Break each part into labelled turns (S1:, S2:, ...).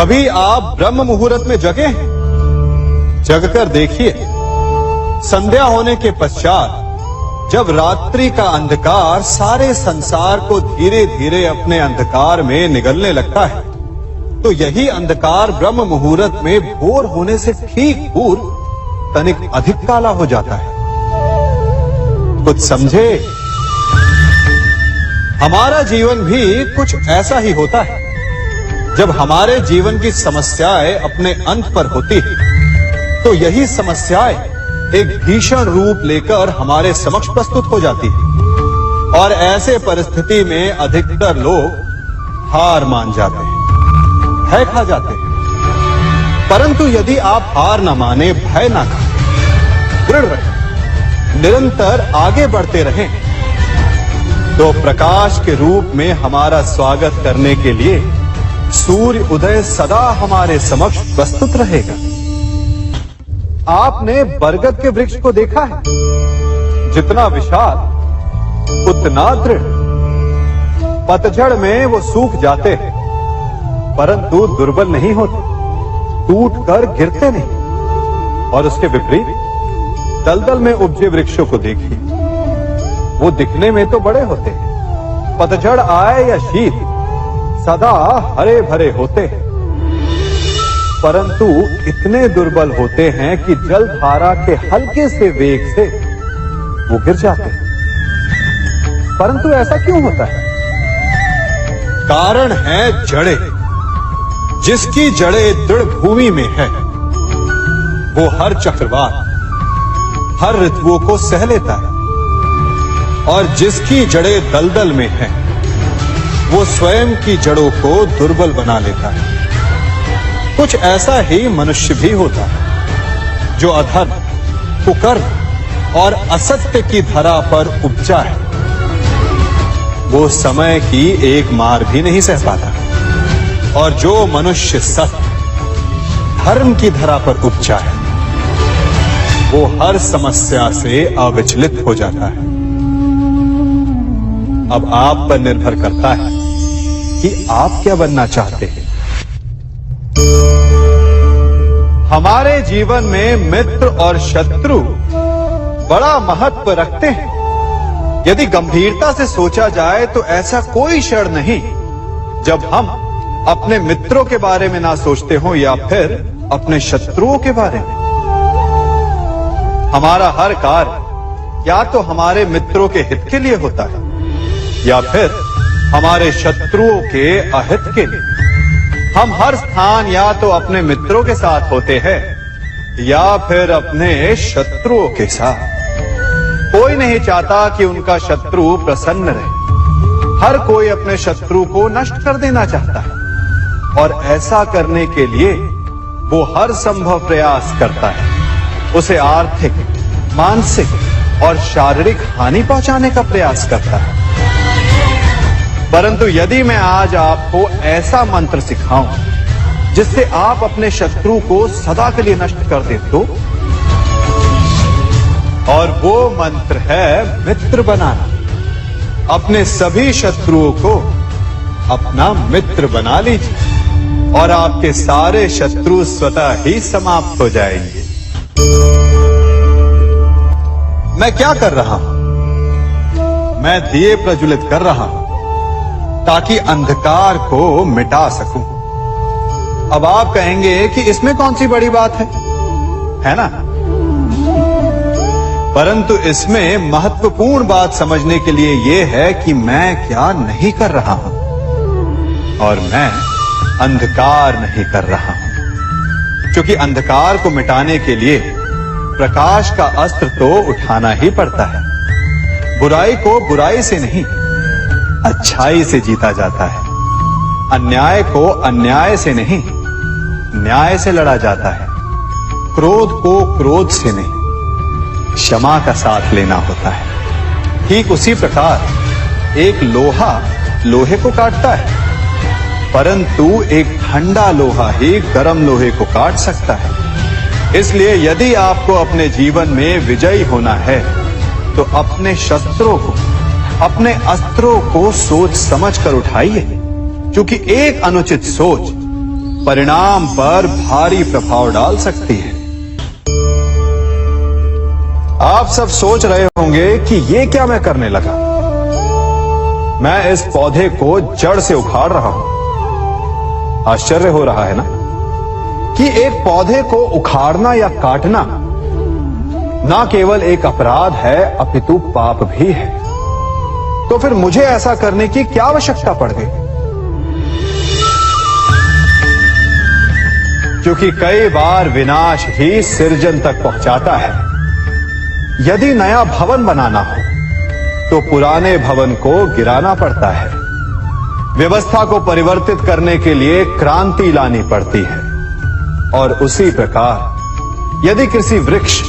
S1: कभी आप ब्रह्म मुहूर्त में जगे हैं? जगकर देखिए, संध्या होने के पश्चात जब रात्रि का अंधकार सारे संसार को धीरे धीरे अपने अंधकार में निगलने लगता है, तो यही अंधकार ब्रह्म मुहूर्त में भोर होने से ठीक पूर्व तनिक अधिक काला हो जाता है। कुछ समझे? हमारा जीवन भी कुछ ऐसा ही होता है। जब हमारे जीवन की समस्याएं अपने अंत पर होती है, तो यही समस्याएं एक भीषण रूप लेकर हमारे समक्ष प्रस्तुत हो जाती है और ऐसे परिस्थिति में अधिकतर लोग हार मान जाते हैं, भय खा जाते हैं। परंतु यदि आप हार न माने, भय न खाएं, दृढ़ रहें, निरंतर आगे बढ़ते रहें, तो प्रकाश के रूप में हमारा स्वागत करने के लिए सूर्य उदय सदा हमारे समक्ष प्रस्तुत रहेगा। आपने बरगद के वृक्ष को देखा है? जितना विशाल उतना दृढ़। पतझड़ में वो सूख जाते हैं, परंतु दुर्बल नहीं होते, टूटकर गिरते नहीं। और उसके विपरीत दलदल में उपजे वृक्षों को देखिए, वो दिखने में तो बड़े होते हैं, पतझड़ आए या शीत सदा हरे भरे होते हैं, परंतु इतने दुर्बल होते हैं कि जल धारा के हल्के से वेग से वो गिर जाते हैं। परंतु ऐसा क्यों होता है? कारण है जड़ें। जिसकी जड़ें दृढ़ भूमि में है, वो हर चक्रवात, हर ऋतुओं को सह लेता है, और जिसकी जड़ें दलदल में है, वो स्वयं की जड़ों को दुर्बल बना लेता है। कुछ ऐसा ही मनुष्य भी होता है, जो अधर्म, कुकर्म और असत्य की धरा पर उपजा है। वो समय की एक मार भी नहीं सह पाता, और जो मनुष्य सत्य, धर्म की धरा पर उपजा है, वो हर समस्या से अविचलित हो जाता है। अब आप पर निर्भर करता है कि आप क्या बनना चाहते हैं। हमारे जीवन में मित्र और शत्रु बड़ा महत्व रखते हैं। यदि गंभीरता से सोचा जाए तो ऐसा कोई क्षण नहीं जब हम अपने मित्रों के बारे में ना सोचते हो या फिर अपने शत्रुओं के बारे में। हमारा हर कार्य या तो हमारे मित्रों के हित के लिए होता है या फिर हमारे शत्रुओं के अहित के लिए। हम हर स्थान या तो अपने मित्रों के साथ होते हैं या फिर अपने शत्रुओं के साथ। कोई नहीं चाहता कि उनका शत्रु प्रसन्न रहे। हर कोई अपने शत्रु को नष्ट कर देना चाहता है, और ऐसा करने के लिए वो हर संभव प्रयास करता है। उसे आर्थिक, मानसिक और शारीरिक हानि पहुंचाने का प्रयास करता है। परंतु यदि मैं आज आपको ऐसा मंत्र सिखाऊं जिससे आप अपने शत्रु को सदा के लिए नष्ट कर दे तो, और वो मंत्र है मित्र बनाना। अपने सभी शत्रुओं को अपना मित्र बना लीजिए और आपके सारे शत्रु स्वतः ही समाप्त हो जाएंगे। मैं क्या कर रहा हूं? मैं दिए प्रज्वलित कर रहा हूं ताकि अंधकार को मिटा सकूं। अब आप कहेंगे कि इसमें कौन सी बड़ी बात है ना? परंतु इसमें महत्वपूर्ण बात समझने के लिए यह है कि मैं क्या नहीं कर रहा हूं, और मैं अंधकार नहीं कर रहा हूं। क्योंकि अंधकार को मिटाने के लिए प्रकाश का अस्त्र तो उठाना ही पड़ता है। बुराई को बुराई से नहीं, अच्छाई से जीता जाता है। अन्याय को अन्याय से नहीं, न्याय से लड़ा जाता है। क्रोध को क्रोध से नहीं, क्षमा का साथ लेना होता है। ठीक उसी प्रकार एक लोहा लोहे को काटता है, परंतु एक ठंडा लोहा ही गर्म लोहे को काट सकता है। इसलिए यदि आपको अपने जीवन में विजयी होना है, तो अपने शस्त्रों को, अपने अस्त्रों को सोच समझ कर उठाइए, क्योंकि एक अनुचित सोच परिणाम पर भारी प्रभाव डाल सकती है। आप सब सोच रहे होंगे कि ये क्या मैं करने लगा। मैं इस पौधे को जड़ से उखाड़ रहा हूं। आश्चर्य हो रहा है ना कि एक पौधे को उखाड़ना या काटना ना केवल एक अपराध है अपितु पाप भी है। तो फिर मुझे ऐसा करने की क्या आवश्यकता पड़ गई? क्योंकि कई बार विनाश ही सृजन तक पहुंचाता है। यदि नया भवन बनाना हो तो पुराने भवन को गिराना पड़ता है। व्यवस्था को परिवर्तित करने के लिए क्रांति लानी पड़ती है। और उसी प्रकार यदि किसी वृक्ष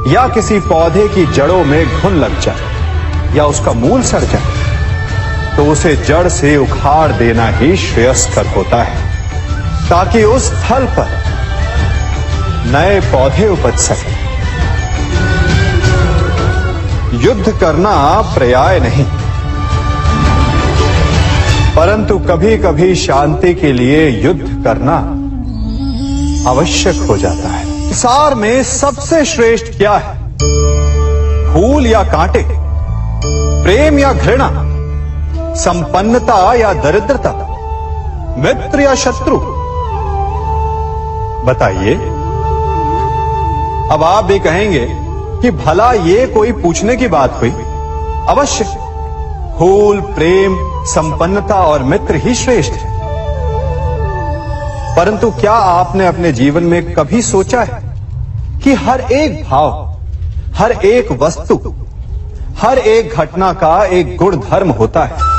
S1: या किसी पौधे की जड़ों में घुन लग जाए या उसका मूल सड़ जाए तो उसे जड़ से उखाड़ देना ही श्रेयस्कर होता है, ताकि उस स्थल पर नए पौधे उपज सके। युद्ध करना पर्याय नहीं, परंतु कभी कभी शांति के लिए युद्ध करना आवश्यक हो जाता है। संसार में सबसे श्रेष्ठ क्या है? फूल या कांटे, प्रेम या घृणा, संपन्नता या दरिद्रता, मित्र या शत्रु? बताइए। अब आप भी कहेंगे कि भला ये कोई पूछने की बात हुई? अवश्य, फूल, प्रेम, संपन्नता और मित्र ही श्रेष्ठ है। परंतु क्या आपने अपने जीवन में कभी सोचा है कि हर एक भाव, हर एक वस्तु, हर एक घटना का एक गुण धर्म होता है?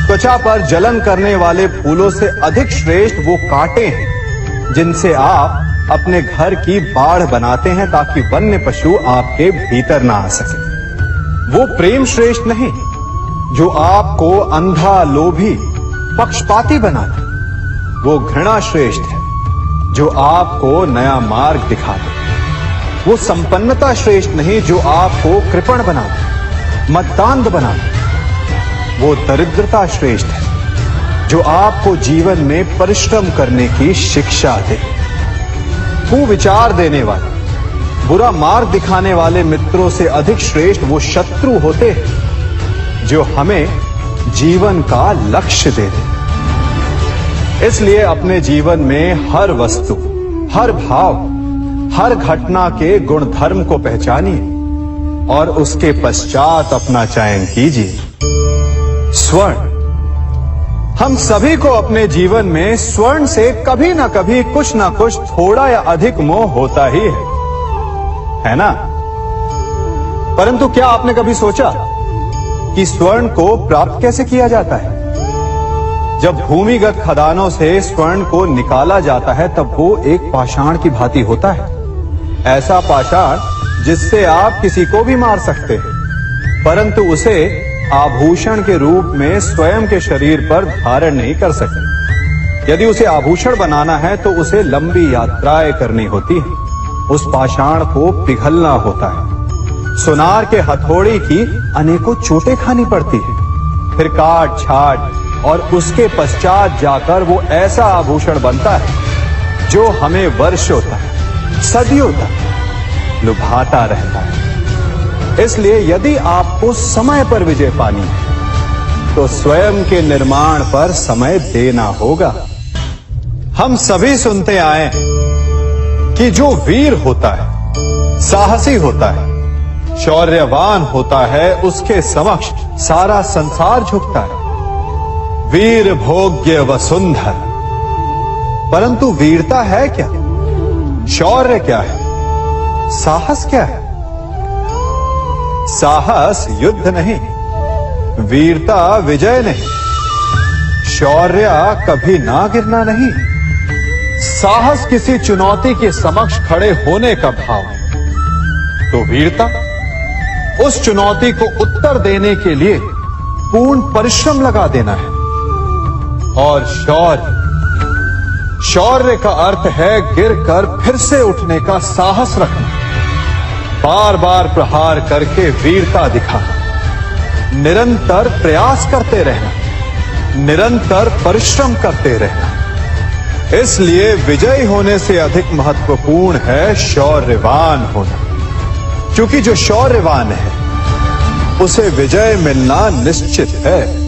S1: त्वचा पर जलन करने वाले फूलों से अधिक श्रेष्ठ वो कांटे हैं जिनसे आप अपने घर की बाढ़ बनाते हैं ताकि वन्य पशु आपके भीतर ना आ सके। वो प्रेम श्रेष्ठ नहीं जो आपको अंधा, लोभी, पक्षपाती बनाता। वो घृणा श्रेष्ठ है जो आपको नया मार्ग दिखाता। वो संपन्नता श्रेष्ठ नहीं जो आपको कृपण बनाता, मतदान बनाता। वो दरिद्रता श्रेष्ठ है जो आपको जीवन में परिश्रम करने की शिक्षा दे। कुविचार देने वाले, बुरा मार्ग दिखाने वाले मित्रों से अधिक श्रेष्ठ वो शत्रु होते हैं जो हमें जीवन का लक्ष्य देते। इसलिए अपने जीवन में हर वस्तु, हर भाव, हर घटना के गुण धर्म को पहचानिए और उसके पश्चात अपना चयन कीजिए। स्वर्ण, हम सभी को अपने जीवन में स्वर्ण से कभी ना कभी कुछ ना कुछ थोड़ा या अधिक मोह होता ही है ना? परंतु क्या आपने कभी सोचा कि स्वर्ण को प्राप्त कैसे किया जाता है? जब भूमिगत खदानों से स्वर्ण को निकाला जाता है तब वो एक पाषाण की भांति होता है। ऐसा पाषाण जिससे आप किसी को भी मार सकते हैं, परंतु उसे आभूषण के रूप में स्वयं के शरीर पर धारण नहीं कर सकते। यदि उसे आभूषण बनाना है तो उसे लंबी यात्राएं करनी होती है। उस पाषाण को पिघलना होता है। सुनार के हथौड़ी की अनेकों चोटें खानी पड़ती है। फिर काट छाट और उसके पश्चात जाकर वो ऐसा आभूषण बनता है जो हमें वर्षों तक, सदियों तक लुभाता रहता है। इसलिए यदि आपको समय पर विजय पानी है तो स्वयं के निर्माण पर समय देना होगा। हम सभी सुनते आए कि जो वीर होता है, साहसी होता है, शौर्यवान होता है, उसके समक्ष सारा संसार झुकता है। वीर भोग्य वसुंधर। परंतु वीरता है क्या? शौर्य क्या है? साहस क्या है? साहस युद्ध नहीं, वीरता विजय नहीं, शौर्य कभी ना गिरना नहीं। साहस किसी चुनौती के समक्ष खड़े होने का भाव है, तो वीरता उस चुनौती को उत्तर देने के लिए पूर्ण परिश्रम लगा देना है। और शौर्य का अर्थ है गिरकर फिर से उठने का साहस रखना, बार बार प्रहार करके वीरता दिखाना, निरंतर प्रयास करते रहना, निरंतर परिश्रम करते रहना। इसलिए विजयी होने से अधिक महत्वपूर्ण है शौर्यवान होना, क्योंकि जो शौर्यवान है उसे विजय मिलना निश्चित है।